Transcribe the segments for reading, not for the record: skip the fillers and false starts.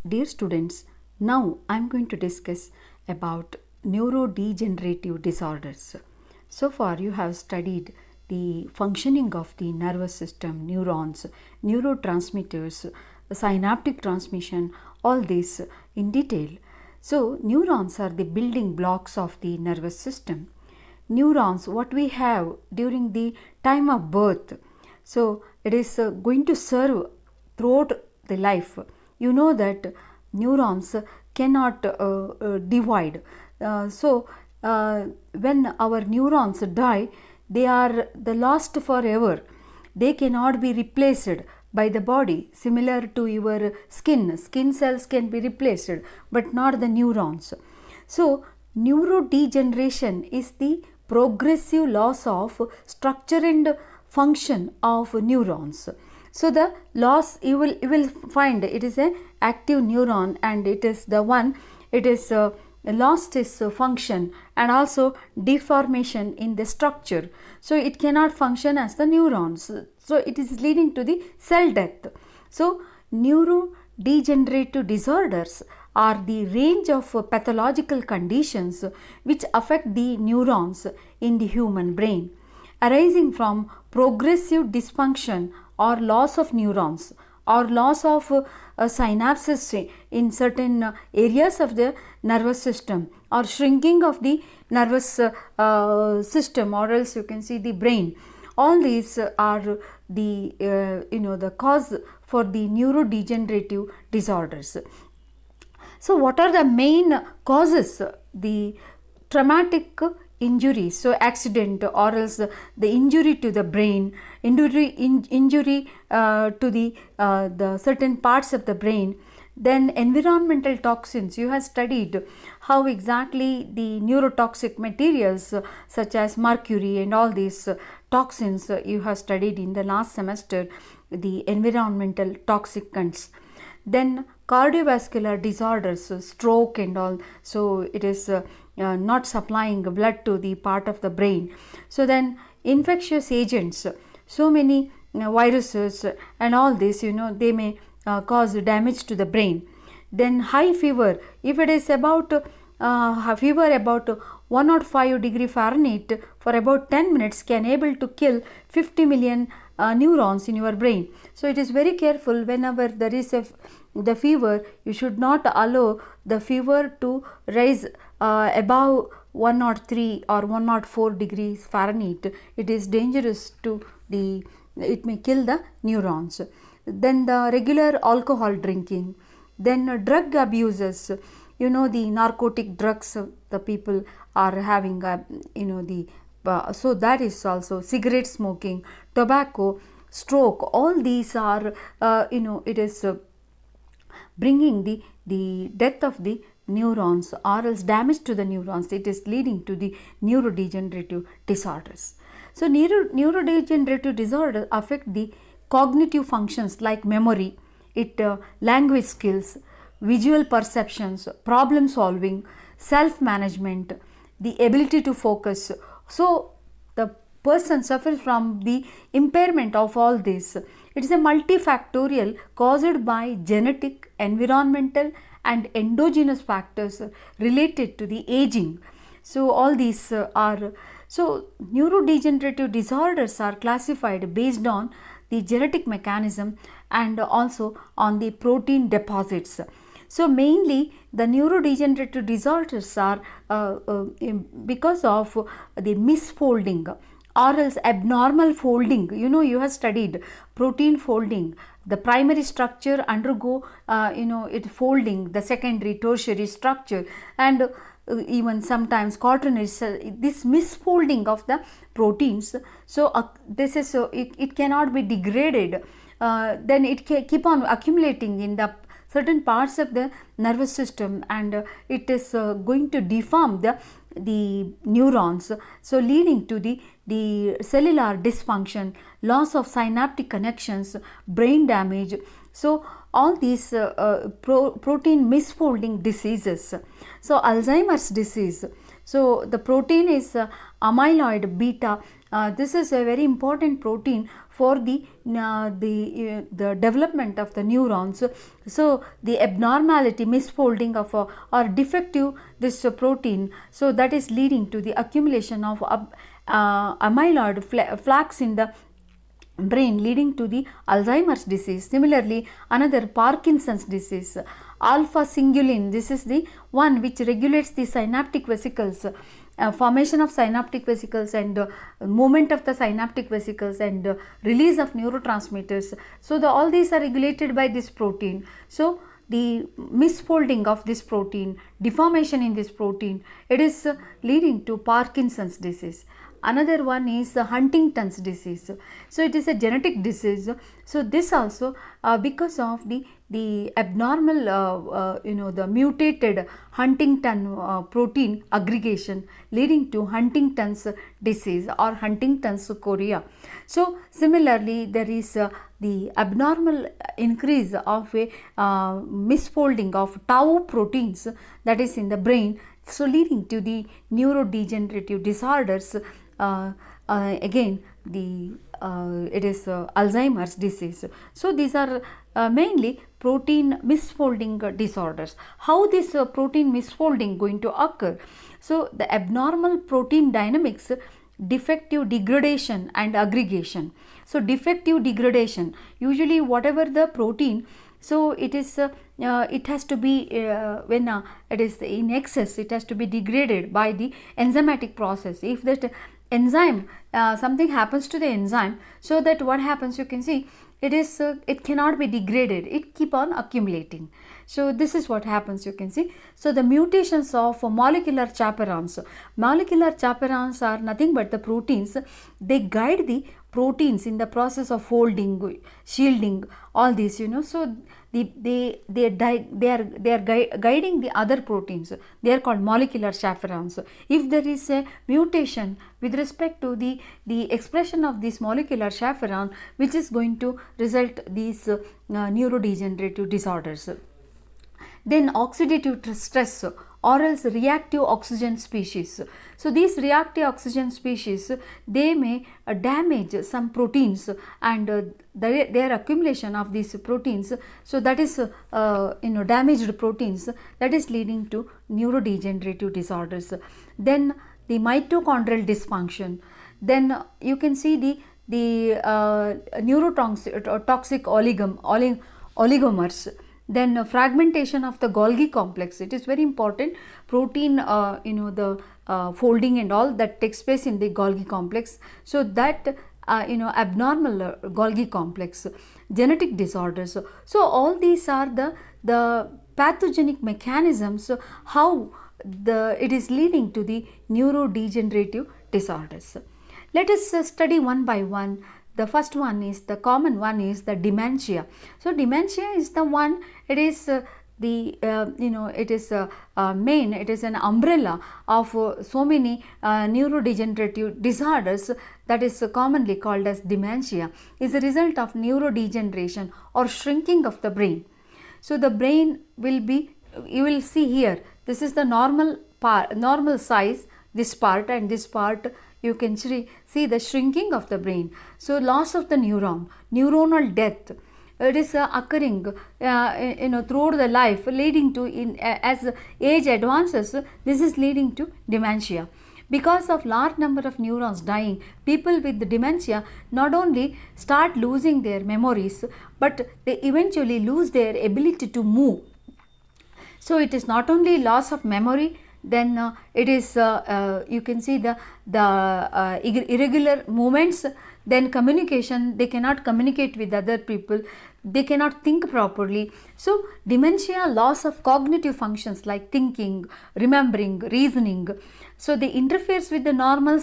Dear students, now I am going to discuss about neurodegenerative disorders. So far you have studied the functioning of the nervous system, neurons, neurotransmitters, synaptic transmission, all this in detail. So neurons are the building blocks of the nervous system. Neurons, what we have during the time of birth, so it is going to serve throughout the life. You know that neurons cannot divide. When our neurons die, they are the lost forever. They cannot be replaced by the body. Similar to your skin cells can be replaced, but not the neurons. So neurodegeneration is the progressive loss of structure and function of neurons. So the loss, you will find it is a active neuron, and it is the one, it is lost its function and also deformation in the structure. So it cannot function as the neurons. So it is leading to the cell death. So neurodegenerative disorders are the range of pathological conditions which affect the neurons in the human brain, arising from progressive dysfunction or loss of neurons or loss of synapses in certain areas of the nervous system, or shrinking of the nervous system, or else you can see the brain. All these are the the cause for the neurodegenerative disorders. So what are the main causes? The traumatic injury, so accident or else the injury to the brain, injury to the certain parts of the brain. Then environmental toxins, you have studied how exactly the neurotoxic materials such as mercury and all these toxins you have studied in the last semester, the environmental toxicants. Then cardiovascular disorders, stroke and all, so it is not supplying blood to the part of the brain. So then infectious agents, so many viruses and all this, they may cause damage to the brain. Then high fever, if it is about fever about 105 degree Fahrenheit for about 10 minutes, can able to kill 50 million neurons in your brain. So it is very careful whenever there is the fever, you should not allow the fever to rise above 103 or 104 degrees Fahrenheit. It is dangerous to it may kill the neurons. Then the regular alcohol drinking, then drug abuses, the narcotic drugs the people are having, so that is also cigarette smoking, tobacco, stroke, all these are it is bringing the death of the neurons or else damage to the neurons. It is leading to the neurodegenerative disorders. So neurodegenerative disorders affect the cognitive functions like memory, language skills, visual perceptions, problem solving, self management, the ability to focus. So the person suffers from the impairment of all this. It is a multifactorial caused by genetic, environmental and endogenous factors related to the aging. So all these so neurodegenerative disorders are classified based on the genetic mechanism and also on the protein deposits. So mainly the neurodegenerative disorders are because of the misfolding or else abnormal folding. You have studied protein folding. The primary structure undergo it folding, the secondary, tertiary structure, and even sometimes quaternary, this misfolding of the proteins. So this is it cannot be degraded. Then it keep on accumulating in the certain parts of the nervous system, and it is going to deform the neurons, so leading to the cellular dysfunction, loss of synaptic connections, brain damage. So all these protein misfolding diseases. So Alzheimer's disease, so the protein is amyloid beta. This is a very important protein for the development of the neurons. So the abnormality, misfolding of or defective this protein, so that is leading to the accumulation of amyloid plaques in the brain, leading to the Alzheimer's disease. Similarly, another Parkinson's disease, alpha synuclein, this is the one which regulates the synaptic vesicles, formation of synaptic vesicles and movement of the synaptic vesicles and release of neurotransmitters. So all these are regulated by this protein. So the misfolding of this protein, deformation in this protein, it is leading to Parkinson's disease. Another one is the Huntington's disease. So it is a genetic disease. So this also because of the abnormal the mutated Huntington protein aggregation, leading to Huntington's disease or Huntington's chorea. So similarly, there is the abnormal increase of a misfolding of tau proteins, that is in the brain, so leading to the neurodegenerative disorders. Again, it is Alzheimer's disease. So these are mainly protein misfolding disorders. How this protein misfolding going to occur? So the abnormal protein dynamics, defective degradation and aggregation. So defective degradation, usually whatever the protein, so it is it has to be when it is in excess, it has to be degraded by the enzymatic process. If that enzyme, something happens to the enzyme, so that what happens, you can see it is it cannot be degraded, it keep on accumulating. So this is what happens, you can see. So the mutations of molecular chaperones. Molecular chaperones are nothing but the proteins. They guide the proteins in the process of folding, shielding, all these, so they are guiding the other proteins. They are called molecular chaperones. If there is a mutation with respect to the expression of this molecular chaperone, which is going to result these neurodegenerative disorders. Then oxidative stress or else reactive oxygen species. So these reactive oxygen species, they may damage some proteins and their accumulation of these proteins. So that is damaged proteins, that is leading to neurodegenerative disorders. Then the mitochondrial dysfunction. Then you can see the neurotoxic oligomers. Then fragmentation of the Golgi complex. It is very important. Protein, the folding and all that takes place in the Golgi complex. So that abnormal Golgi complex, genetic disorders. So all these are the pathogenic mechanisms how it is leading to the neurodegenerative disorders. Let us study one by one. The first one is, the common one is the dementia. So dementia is the one, it is it is main, it is an umbrella of so many neurodegenerative disorders, that is commonly called as dementia, is a result of neurodegeneration or shrinking of the brain. So the brain will be, you will see here, this is the normal part, normal size, this part, and this part you can see the shrinking of the brain. So loss of the neuronal death, it is occurring throughout the life, leading to as age advances, this is leading to dementia. Because of large number of neurons dying, people with dementia not only start losing their memories, but they eventually lose their ability to move. So it is not only loss of memory, then it is you can see the irregular movements, then communication, they cannot communicate with other people, they cannot think properly. So dementia, loss of cognitive functions like thinking, remembering, reasoning. So they interferes with the normal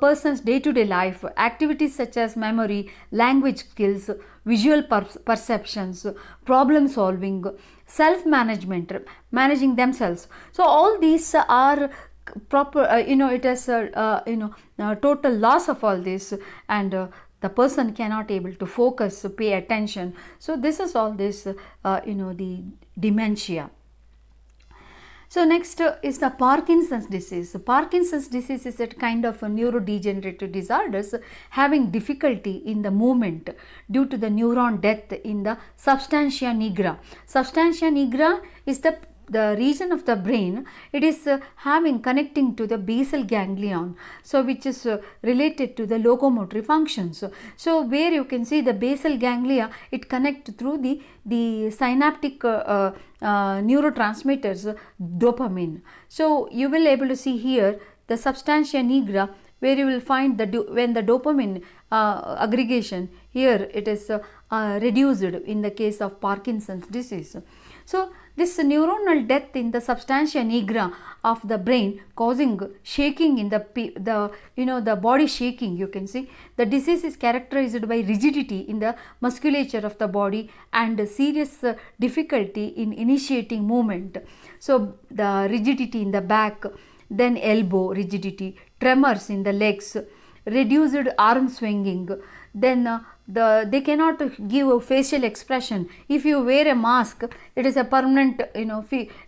person's day-to-day life activities such as memory, language skills, visual perceptions, problem solving, self-management, managing themselves. So all these are proper, it is total loss of all this, and the person cannot able to focus, pay attention. So this is all this, the dementia. So next is the Parkinson's disease. Parkinson's disease is a kind of a neurodegenerative disorders having difficulty in the movement due to the neuron death in the substantia nigra. Substantia nigra is the region of the brain. It is having connecting to the basal ganglion, so which is related to the locomotory functions. So where you can see the basal ganglia, it connect through the synaptic neurotransmitters dopamine. So you will able to see here the substantia nigra, where you will find when the dopamine aggregation here, it is reduced in the case of Parkinson's disease. So this neuronal death in the substantia nigra of the brain causing shaking in the body shaking, you can see. The disease is characterized by rigidity in the musculature of the body and serious difficulty in initiating movement. So the rigidity in the back, then elbow rigidity, tremors in the legs, reduced arm swinging, then they cannot give a facial expression. If you wear a mask, it is a permanent,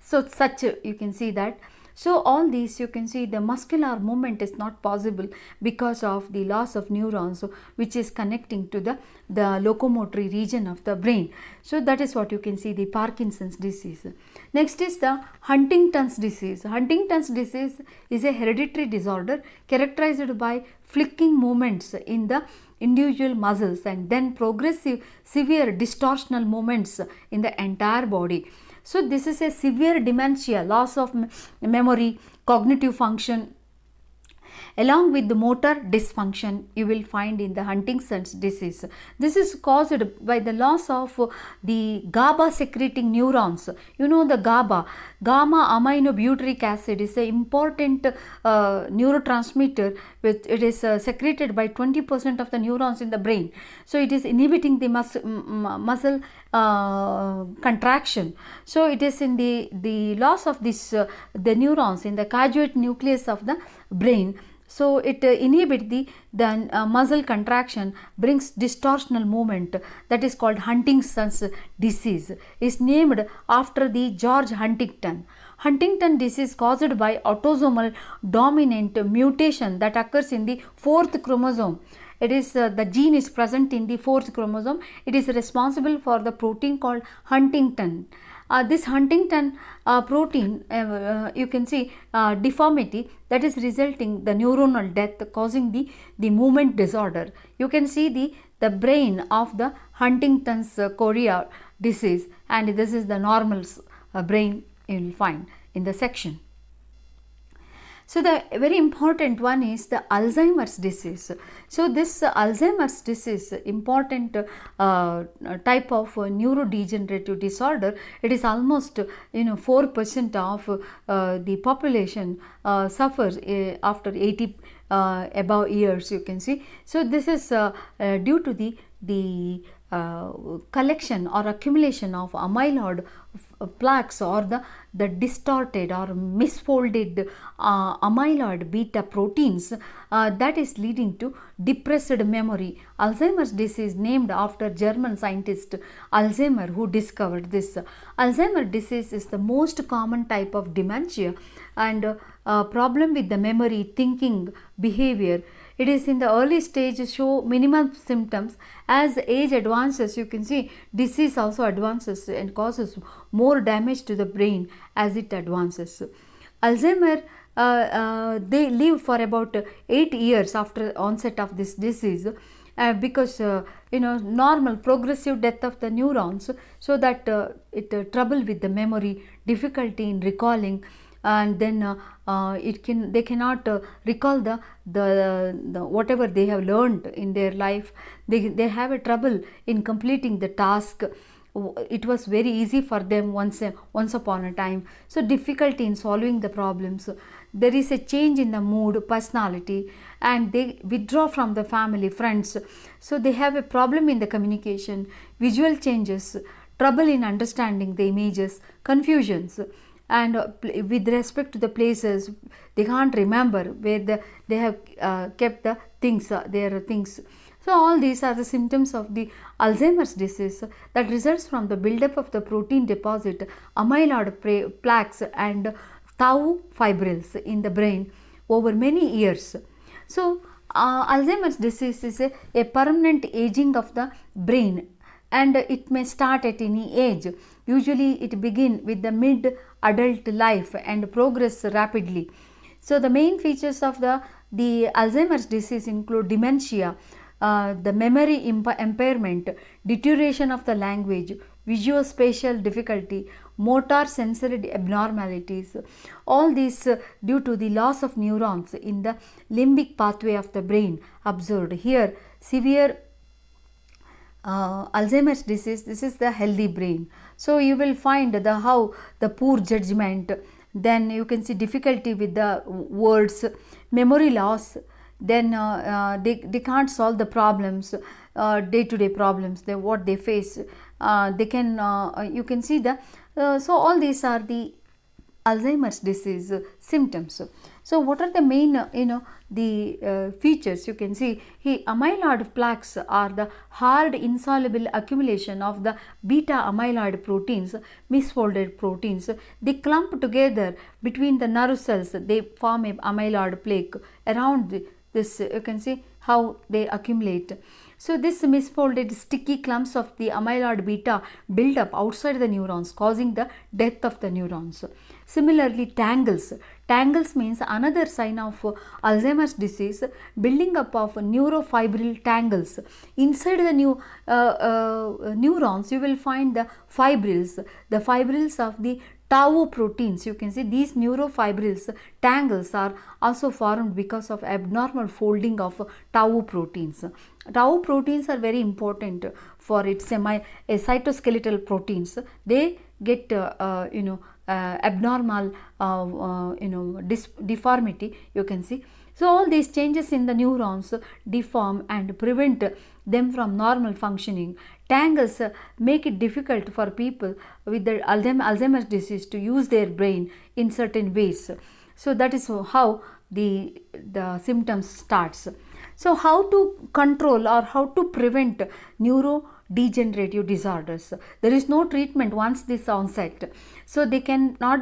so such you can see that. So all these you can see the muscular movement is not possible because of the loss of neurons which is connecting to the locomotory region of the brain. So that is what you can see, the Parkinson's disease. Next is the Huntington's disease. Huntington's disease is a hereditary disorder characterized by flicking movements in the individual muscles and then progressive severe distortional movements in the entire body. So this is a severe dementia, loss of memory, cognitive function, along with the motor dysfunction you will find in the Huntington's disease. This is caused by the loss of the GABA secreting neurons. You know the GABA, gamma aminobutyric acid, is an important neurotransmitter which it is secreted by 20% of the neurons in the brain. So it is inhibiting the muscle contraction. So it is in the loss of this the neurons in the caudate nucleus of the brain. So it inhibits the muscle contraction, brings distortional movement, that is called Huntington's disease. Is named after the George Huntington. Huntington disease caused by autosomal dominant mutation that occurs in the 4th chromosome. It is the gene is present in the 4th chromosome. It is responsible for the protein called Huntington. This Huntington protein, you can see deformity, that is resulting the neuronal death, causing the movement disorder. You can see the brain of the Huntington's chorea disease, and this is the normal brain you will find in the section. So the very important one is the Alzheimer's disease. So this Alzheimer's disease, important type of neurodegenerative disorder. It is almost 4% of the population suffers after 80 above years, you can see. So this is due to the collection or accumulation of amyloid plaques or the distorted or misfolded amyloid beta proteins that is leading to depressed memory. Alzheimer's disease named after German scientist Alzheimer, who discovered this. Alzheimer's disease is the most common type of dementia and problem with the memory, thinking, behavior. It is in the early stage show minimal symptoms. As age advances, you can see disease also advances and causes more damage to the brain as it advances. Alzheimer, they live for about 8 years after onset of this disease because normal progressive death of the neurons, so that it trouble with the memory, difficulty in recalling, and then they cannot recall the whatever they have learned in their life. They have a trouble in completing the task. It was very easy for them once upon a time. So difficulty in solving the problems. There is a change in the mood, personality, and they withdraw from the family, friends. So they have a problem in the communication, visual changes, trouble in understanding the images, confusions. And with respect to the places, they can't remember where they have kept the things, their things. So all these are the symptoms of the Alzheimer's disease that results from the buildup of the protein deposit, amyloid plaques and tau fibrils in the brain over many years. So Alzheimer's disease is a permanent aging of the brain, and it may start at any age. Usually it begins with the mid adult life and progress rapidly. So the main features of the Alzheimer's disease include dementia, the memory impairment, deterioration of the language, visuospatial difficulty, motor sensory abnormalities. All these due to the loss of neurons in the limbic pathway of the brain observed. Here severe Alzheimer's disease, this is the healthy brain. So you will find how the poor judgment, then you can see difficulty with the words, memory loss, then they can't solve the problems, day to day problems, what they face, they can you can see the so all these are the Alzheimer's disease symptoms. So what are the main the features? You can see amyloid plaques are the hard insoluble accumulation of the beta amyloid proteins, misfolded proteins. They clump together between the nerve cells, they form a amyloid plaque around this. You can see how they accumulate. So this misfolded sticky clumps of the amyloid beta build up outside the neurons, causing the death of the neurons. Similarly, tangles. Tangles means another sign of Alzheimer's disease, building up of neurofibril tangles. Inside the neurons, you will find the fibrils of the tau proteins. You can see these neurofibrils tangles are also formed because of abnormal folding of tau proteins. Tau proteins are very important for its cytoskeletal proteins. They get abnormal deformity, you can see. So all these changes in the neurons deform and prevent them from normal functioning. Tangles make it difficult for people with the Alzheimer's disease to use their brain in certain ways. So that is how the symptoms starts. So how to control or how to prevent neurodegenerative disorders? There is no treatment once this onset. So they cannot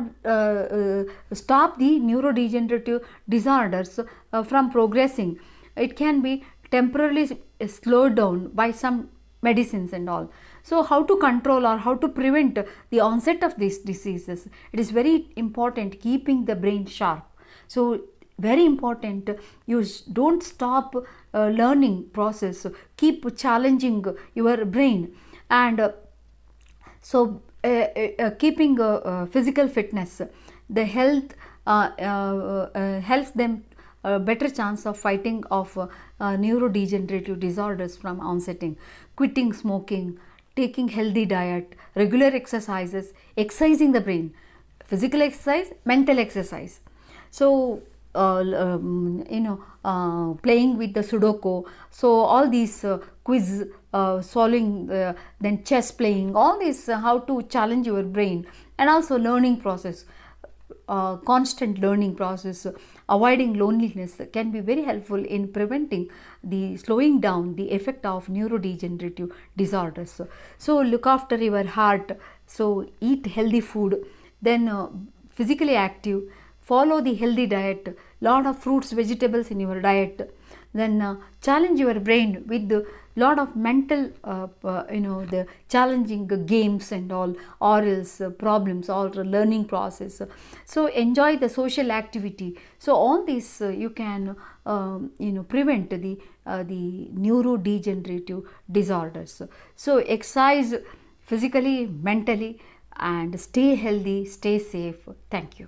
stop the neurodegenerative disorders from progressing. It can be temporarily slowed down by some medicines and all. So how to control or how to prevent the onset of these diseases? It is very important keeping the brain sharp. So very important, you don't stop learning process, keep challenging your brain, and keeping physical fitness, the health helps them better chance of fighting of neurodegenerative disorders from onsetting. Quitting smoking, taking healthy diet, regular exercises, exercising the brain, physical exercise, mental exercise. So playing with the Sudoku, so all these quiz solving, then chess playing, all this how to challenge your brain, and also learning process, constant learning process, avoiding loneliness can be very helpful in preventing the slowing down the effect of neurodegenerative disorders. So look after your heart, so eat healthy food, then physically active, follow the healthy diet, lot of fruits, vegetables in your diet, then challenge your brain with the lot of mental the challenging games and all, or else problems or learning process. So enjoy the social activity. So all this you can prevent the neurodegenerative disorders. So exercise physically, mentally, and stay healthy, stay safe. Thank you.